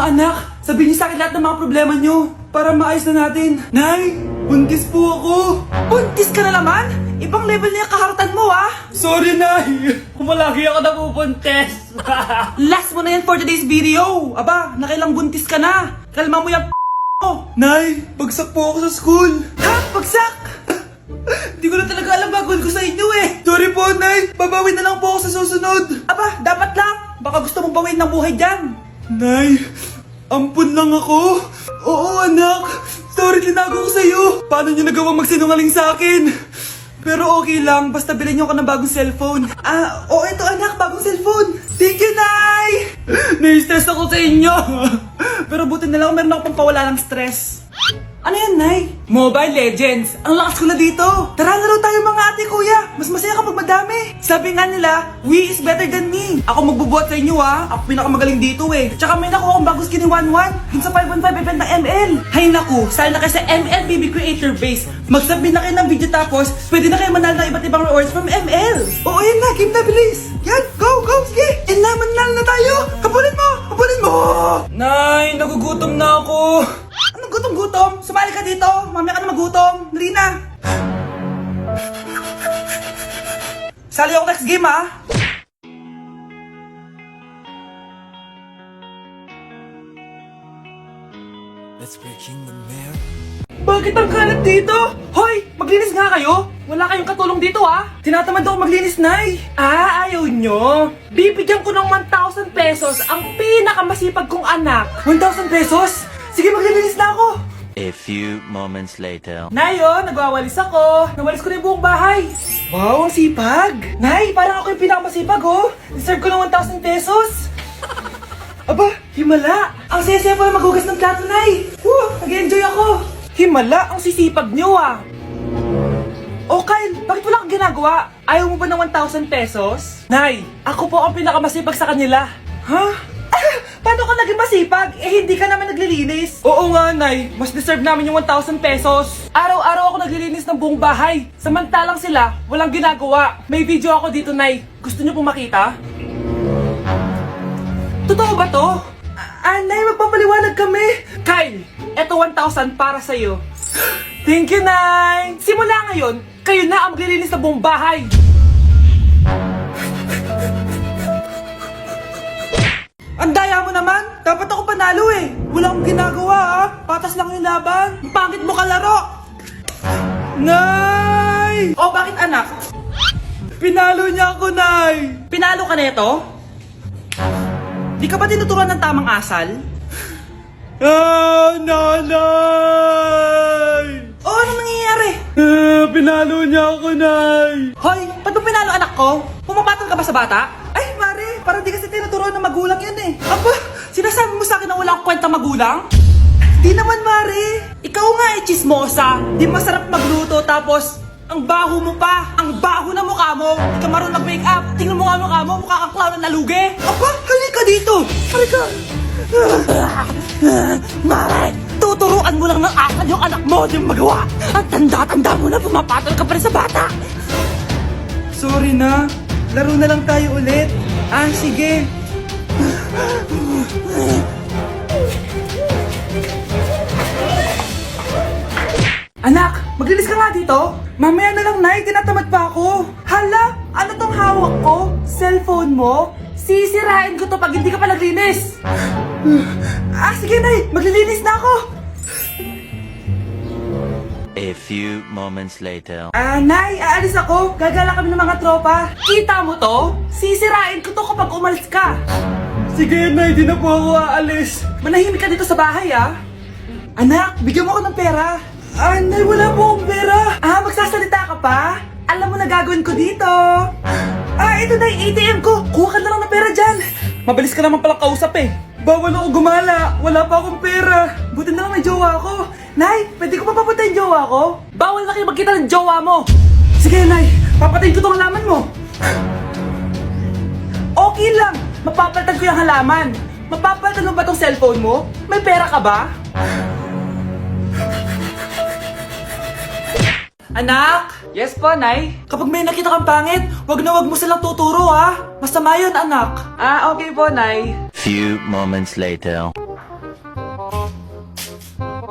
anak, sabihin niyo sa akin lahat ng mga problema niyo para maayos na natin. Nay, buntis po ako. Buntis ka na naman? Ibang level na yung kaharatan mo, ah. Sorry, Nay. Kumalagi ako nabubuntis. Last mo na yan for today's video. Aba, nakailang buntis ka na. Kalma mo yung mo. Nay, bagsak po ako sa school. Ha? Bagsak? Hindi ko na talaga alam bagol ko sa inyo eh. Sorry po, Nay. Babawin na lang po ako sa susunod. Aba, dapat lang. Baka gusto mong bawiin ng buhay dyan. Nay, ampun lang ako. Oo, anak. Sorry, tinago ko sa'yo. Paano niyo nagawang magsinungaling sa akin? Pero okay lang, basta bilhin niyo ako ng bagong cellphone. Oo, ito anak, bagong cellphone. Thank you, Nay! Nai-stress ako sa inyo. Pero buti na lang, meron ako pampawala ng stress. Ano yan, Nay? Mobile Legends. Ang lakas ko na dito. Tara, laro tayo mga ate, kuya. Mas masaya kapag madami. Sabi nga nila, we is better than me. Ako magbubuhat sa inyo, ha. Ako pinakamagaling dito, eh. Tsaka may nakuha akong bagong skin ni 1-1. Dun sa 515 event ng ML. Hay naku, sali na kayo sa ML BB Creator Base. Mag-submit na kayo ng video tapos, pwede na kayo manalo ng iba't ibang rewards from ML. Oo, yan na. Game na, bilis. Yan, go, go, sige. And naman na tayo. Habulin mo, habulin mo. Nay, nagugutom na ako. Anong gutom-gutom? Sumali ka dito. Mamaya ka na magutom. Dali na. Sali ako next game, ha? Let's breaking the mirror. Bakit ang kalat dito? Hoy! Maglinis nga kayo! Wala kayong katulong dito, ha? Tinatamad ako maglinis, Nay. Ayaw nyo? Bibigyan ko ng 1,000 pesos ang pinakamasipag kong anak. 1,000 pesos? Sige, maglilinis na ako. A few moments later. Nay, nagwawalis ako. Nawalis ko na yung buong bahay. Wow, ang sipag. Nay, parang ako yung pinakamasipag, oh. Deserve ko ng 1,000 pesos. Aba, himala. Ang saya-saya pala maghugas ng plato, Nay. Nag-enjoy ako. Himala, ang sisipag nyo, ah. Oh, Kyle, bakit wala kang ginagawa? Ayaw mo ba ng 1,000 pesos? Nay, ako po ang pinakamasipag sa kanila. Ha? Paano ka naging masipag? Hindi ka naman naglilinis. Oo nga, Nay. Mas deserve namin yung 1,000 pesos. Araw-araw ako naglilinis ng buong bahay. Samantalang sila, walang ginagawa. May video ako dito, Nay. Gusto niyo pong makita? Totoo ba to? Nay, magpapaliwanag kami. Kyle, eto 1,000 para sa'yo. Thank you, Nay. Simula ngayon, kayo na ang maglilinis ng buong bahay. Ang daya mo naman! Dapat ako panalo eh! Wala akong ginagawa ah! Patas lang yung laban! Ang pangit mo kalaro! Nay! Oh, bakit anak? Pinalo niya ako, Nay! Pinalo ka neto? Di ka ba tinuturuan ng tamang asal? Nanay! Oh, ano nangyayari? Pinalo niya ako, Nay! Hoy, ba't mo pinalo anak ko? Pumapatol ka ba sa bata? Ay, Mare, parang di kasi tinuturuan ng magulang yan eh. Aba, sinasabi mo sa akin na wala akong kwenta magulang? Di naman, Mare. Ikaw nga eh, chismosa. Di masarap magluto tapos ang baho mo pa. Ang baho na mukha mo. Di ka marunong mag-make-up. Tingnan mo nga mukha mo, mukha kang clown na nalugi. Aba, halika dito. Halika. Mare, tuturuan mo lang ng asal yung anak mo, di mo magawa. Ang tanda-tanda mo na pumapatol ka pa rin sa bata. Sorry na. Laro na lang tayo ulit. Sige. Anak, maglinis ka nga dito. Mamaya na lang, Nay. Tinatamad pa ako. Hala, ano tong hawak ko? Cellphone mo? Sisirain ko to pag hindi ka pa naglinis. Sige, Nay. Maglilinis na ako. A few moments later. Nay, aalis ako. Gagala kami ng mga tropa. Kita mo to? Sisirain ko to kapag umalis ka. Sige, Nay. Di na po ako aalis. Manahimik ka dito sa bahay, ah. Anak, bigyan mo ako ng pera. Nay, wala po akong pera. Magsasalita ka pa? Alam mo na gagawin ko dito. Ito na yung ATM ko. Kuha ka na lang ng pera dyan. Mabilis ka naman palang kausap eh. Bawal ako gumala. Wala pa akong pera. Buti na lang may jowa ko. Nay, pwede ko pa papatayin jowa ko? Bawal na kayo magkita ng jowa mo. Sige, Nay. Papatayin ko tong halaman mo. Okay lang. Mapapalitan ko yung halaman. Mapapalitan mo ba tong cellphone mo? May pera ka ba? Anak! Yes po, Nay? Kapag may nakita kang pangit, wag na wag mo silang tuturo, ha? Masama yun, anak. Okay po, Nay. Few moments later.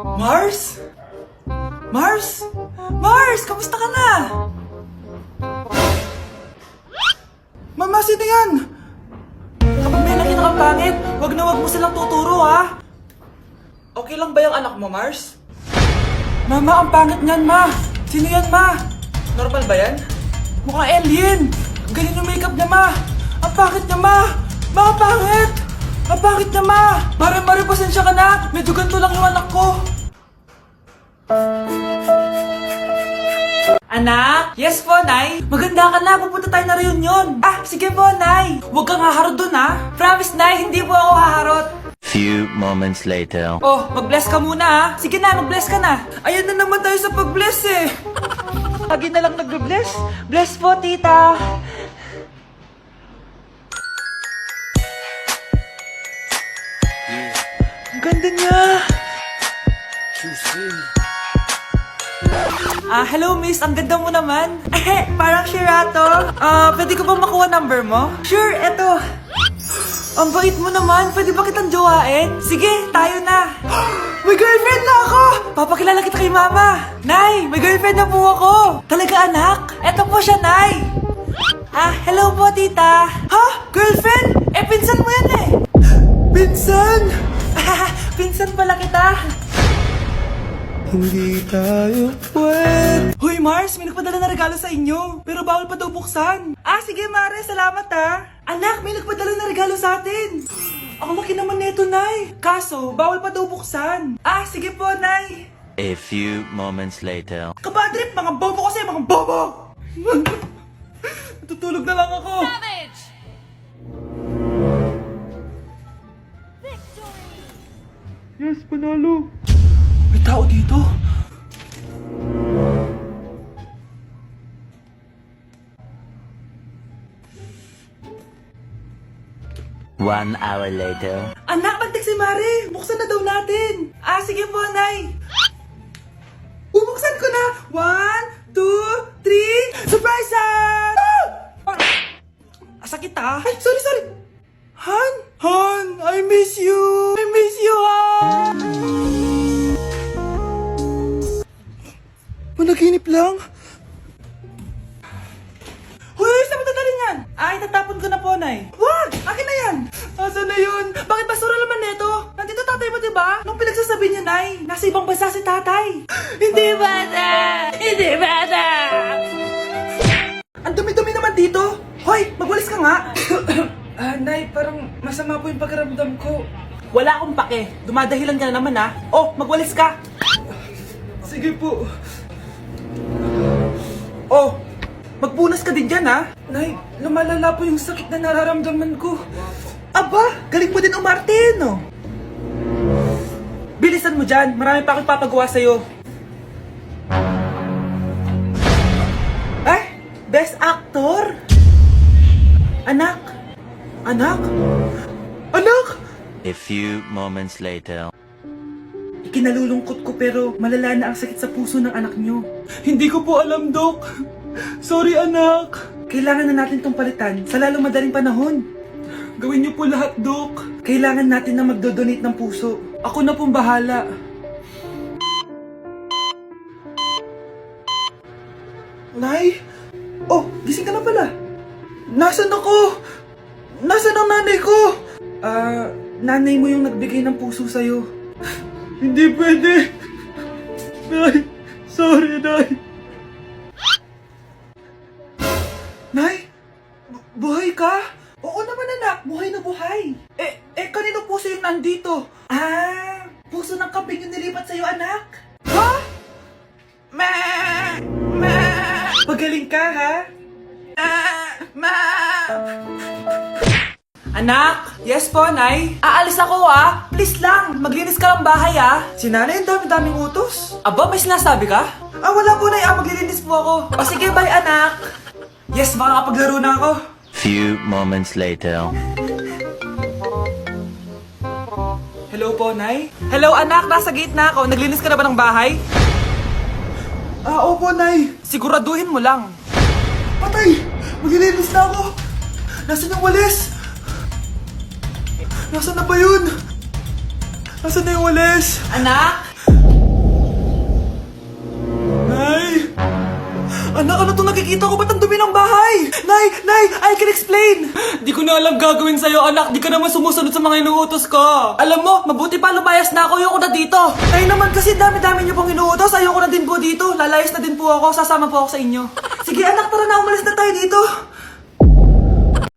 Mars? Mars? Mars, kamusta ka na? Mama, sino yan? Kapag may nakita kang pangit, wag na wag mo silang tuturo, ha? Okay lang ba yung anak mo, Mars? Mama, ang pangit niyan, ma. Sino yan, ma? Normal ba yan? Mukhang alien. Ganyan yung makeup niya, ma. Ang pangit niya, ma. Ma, ang pangit. Ang pangit niya, ma. Mare, pasensya ka na. Medyo ganito lang yung anak ko. Anak? Yes po, Nay. Maganda ka na. Pupunta tayo na reunion. Ah, sige po, Nay. Huwag kang haharot dun, ha? Promise, Nay. Hindi po ako haharot. Few moments later. Oh, mag-bless ka muna, ha? Sige na, mag-bless ka na. Ayan na naman tayo sa pag-bless, eh. Lagi na lang nag-bless. Bless po, tita. Ang ganda niya. Hello miss, ang ganda mo naman. Parang Sherato. Pwede ko bang makuha number mo? Sure, eto. Ang bait mo naman, pwede ba kitang jowain? Sige, tayo na. May girlfriend na ako! Papakilala kita kay mama. Nay, may girlfriend na po ako. Talaga anak? Eto po siya, Nay. Hello po tita. Ha? Girlfriend? Pinsan mo yan eh. Pinsan? Pinsan pala kita. Hindi tayo pwede. Hoy Mars, may nagpadala na regalo sa inyo. Pero bawal pa daw buksan. Sige Mare, salamat ha. Anak, may nagpadala na regalo sa atin. Ang laki naman neto, Nay. Kaso, bawal pa daw buksan. Sige po, Nay. A few moments later. Kabadrip, mga bobo kasi, mga bobo. Tutulog na lang ako. Savage! Yes, panalo. May tao dito. One hour later. Anak, magtik si Mare. Buksan na daw natin. Sige po, Nay. Bubuksan ko na. 1, 2, 3. Surprise! Sakit Ay, sorry. Han, I miss you. I miss you, Han. Panaginip lang. Hoy, saan mo dadalhin yan? Itatapon ko na po, Nay. Wag! Akin na yan! Asan na yun? Bakit basura naman neto? Nandito tatay mo, diba? Nung pinagsasabi niya, Nay, nasa ibang bansa si tatay. Hindi bata! Hindi bata! Ang dumi-dumi naman dito. Hoy, magwalis ka nga. Nay, parang masama po yung pakiramdam ko. Wala akong pake. Dumadahilan ka na naman, ha? Oh, magwalis ka. Sige po. Oh, magpunas ka din dyan, ha? Nay, lumalala po yung sakit na nararamdaman ko. Aba, galing mo din umarte, no? Bilisan mo dyan. Marami pa akong papagawa sa'yo. Best actor? Anak? A few moments later. Ikinalulungkot ko pero malala na ang sakit sa puso ng anak nyo. Hindi ko po alam, Dok. Sorry, anak. Kailangan na natin tong palitan sa lalong madaling panahon. Gawin niyo po lahat, Dok. Kailangan natin na magdodonate ng puso. Ako na pong bahala. Nay? Oh, gising ka na pala. Nasaan ako? Nasaan ang nanay ko? Nanay mo yung nagbigay ng puso sa'yo. Hindi pwede. Nay, sorry, Nay. Nay? Buhay ka? Oo naman, anak. Buhay na buhay. Kanino puso yung nandito? Puso ng kambing yung nilipat sa'yo, anak. Ha? Pagaling ka, ha? Anak! Yes po, Nay? Aalis ako, ha? Please lang, maglinis ka ng bahay, ha? Si Nanay, ang dami-daming utos. Aba, may sinasabi ka? Wala po, Nay. Maglilinis po ako. O sige, bye, anak. Yes, makakapaglaro na ako. Few moments later. Hello po, Nay? Hello, anak. Nasa gate na ako. Naglinis ka na ba ng bahay? Opo, Nay. Siguraduhin mo lang. Patay! Maglilinis na ako. Nasaan yung walis? Nasaan na ba yun? Nasaan na yung walis? Anak? Anak, ano to nakikita ko? Ba't ang dumi ng bahay? Nay, I can explain. Di ko na alam gagawin sa'yo, anak. Di ka naman sumusunod sa mga inuutos ko. Alam mo, mabuti pa lumayas na ako. Ayoko na dito. Nay naman kasi dami-dami niyo pong inuutos. Ayoko na din po dito. Lalayas na din po ako. Sasama po ako sa inyo. Sige anak, tara na. Umalis na tayo dito.